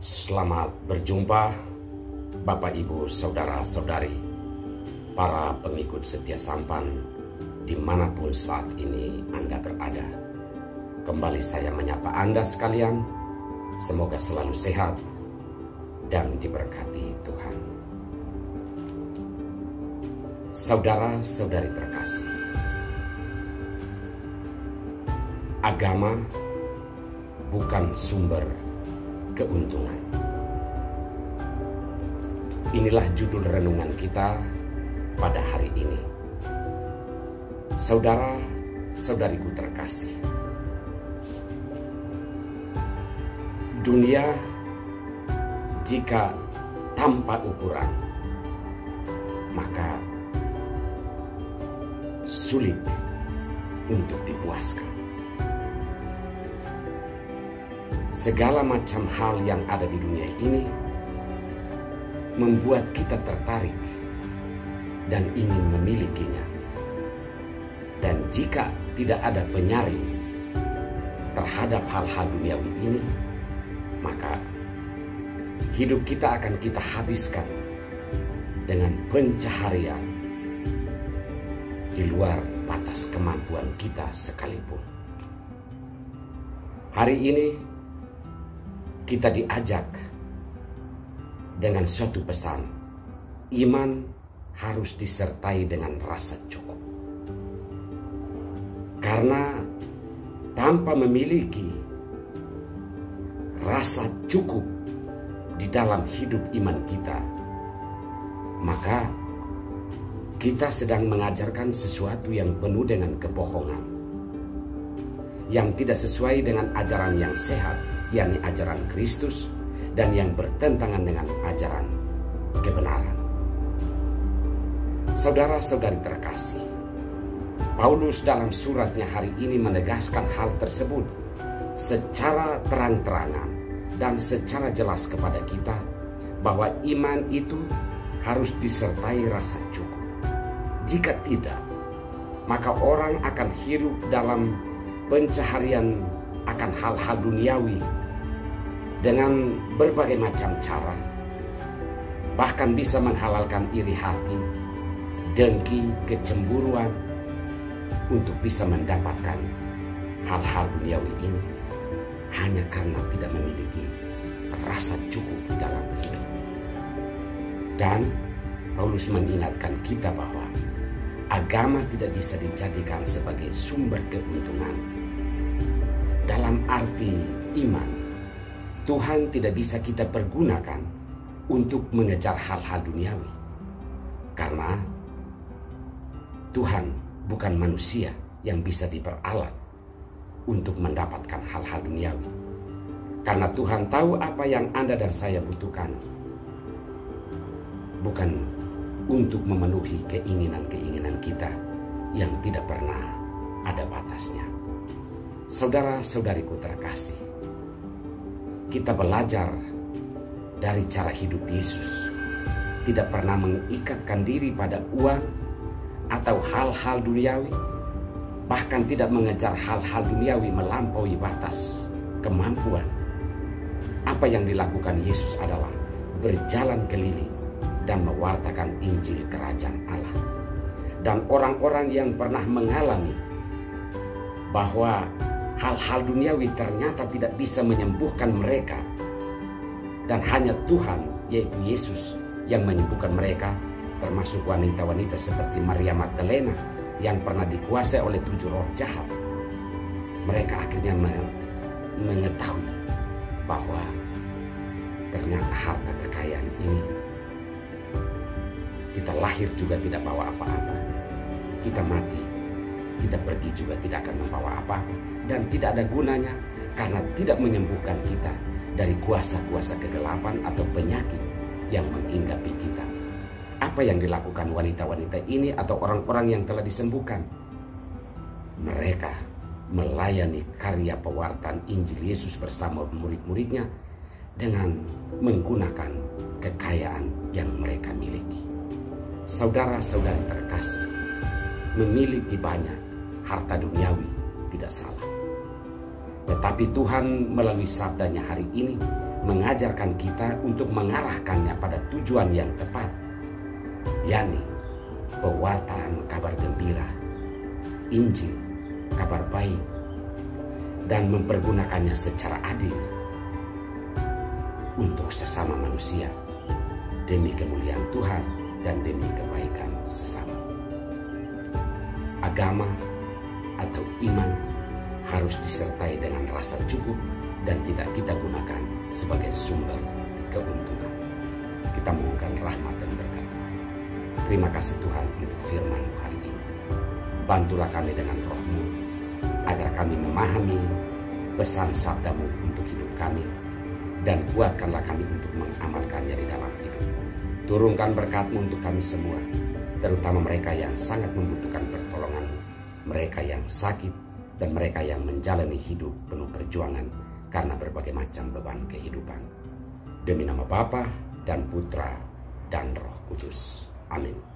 Selamat berjumpa Bapak Ibu Saudara-saudari, para pengikut setia Sampan dimanapun saat ini Anda berada. Kembali saya menyapa Anda sekalian, semoga selalu sehat dan diberkati Tuhan. Saudara-saudari terkasih, agama bukan sumber keuntungan. Inilah judul renungan kita pada hari ini. Saudara-saudariku terkasih, dunia jika tanpa ukuran, maka sulit untuk dipuaskan. Segala macam hal yang ada di dunia ini membuat kita tertarik dan ingin memilikinya. Dan jika tidak ada penyaring terhadap hal-hal duniawi ini, maka hidup kita akan kita habiskan dengan pencaharian di luar batas kemampuan kita sekalipun. Hari ini kita diajak dengan suatu pesan, iman harus disertai dengan rasa cukup. Karena tanpa memiliki rasa cukup di dalam hidup iman kita, maka kita sedang mengajarkan sesuatu yang penuh dengan kebohongan, yang tidak sesuai dengan ajaran yang sehat, yakni ajaran Kristus, dan yang bertentangan dengan ajaran kebenaran. Saudara-saudari terkasih, Paulus dalam suratnya hari ini menegaskan hal tersebut secara terang-terangan dan secara jelas kepada kita, bahwa iman itu harus disertai rasa cukup. Jika tidak, maka orang akan hidup dalam pencaharian akan hal-hal duniawi dengan berbagai macam cara, bahkan bisa menghalalkan iri hati, dengki, kecemburuan untuk bisa mendapatkan hal-hal duniawi ini hanya karena tidak memiliki rasa cukup di dalam hidup. Dan Paulus mengingatkan kita bahwa agama tidak bisa dijadikan sebagai sumber keuntungan. Dalam arti iman, Tuhan tidak bisa kita pergunakan untuk mengejar hal-hal duniawi, karena Tuhan bukan manusia yang bisa diperalat untuk mendapatkan hal-hal duniawi. Karena Tuhan tahu apa yang Anda dan saya butuhkan, bukan untuk memenuhi keinginan-keinginan kita yang tidak pernah ada batasnya. Saudara-saudariku terkasih, kita belajar dari cara hidup Yesus, tidak pernah mengikatkan diri pada uang atau hal-hal duniawi, bahkan tidak mengejar hal-hal duniawi melampaui batas kemampuan. Apa yang dilakukan Yesus adalah berjalan keliling dan mewartakan Injil Kerajaan Allah. Dan orang-orang yang pernah mengalami bahwa hal-hal duniawi ternyata tidak bisa menyembuhkan mereka, dan hanya Tuhan, yaitu Yesus, yang menyembuhkan mereka, termasuk wanita-wanita seperti Maria Magdalena yang pernah dikuasai oleh 7 roh jahat. Mereka akhirnya mengetahui bahwa ternyata harta kekayaan ini, kita lahir juga tidak bawa apa-apa, kita mati, kita pergi juga tidak akan membawa apa-apa, dan tidak ada gunanya karena tidak menyembuhkan kita dari kuasa-kuasa kegelapan atau penyakit yang menghinggapi kita. Apa yang dilakukan wanita-wanita ini atau orang-orang yang telah disembuhkan? Mereka melayani karya pewartaan Injil Yesus bersama murid-muridnya dengan menggunakan kekayaan yang mereka miliki. Saudara-saudari terkasih, memiliki banyak harta duniawi tidak salah. Tetapi Tuhan melalui sabdanya hari ini mengajarkan kita untuk mengarahkannya pada tujuan yang tepat, yakni pewartaan kabar gembira, Injil, kabar baik, dan mempergunakannya secara adil untuk sesama manusia demi kemuliaan Tuhan dan demi kebaikan sesama. Agama atau iman harus disertai dengan rasa cukup dan tidak kita gunakan sebagai sumber keuntungan. Kita mohonkan rahmat dan berkat Tuhan. Terima kasih Tuhan untuk firman-Mu hari ini. Bantulah kami dengan Roh-Mu agar kami memahami pesan sabda-Mu untuk hidup kami, dan kuatkanlah kami untuk mengamalkannya di dalam hidup. Turunkan berkat-Mu untuk kami semua, terutama mereka yang sangat membutuhkan pertolongan-Mu, mereka yang sakit, dan mereka yang menjalani hidup penuh perjuangan karena berbagai macam beban kehidupan. Demi nama Bapa dan Putra dan Roh Kudus. Amin.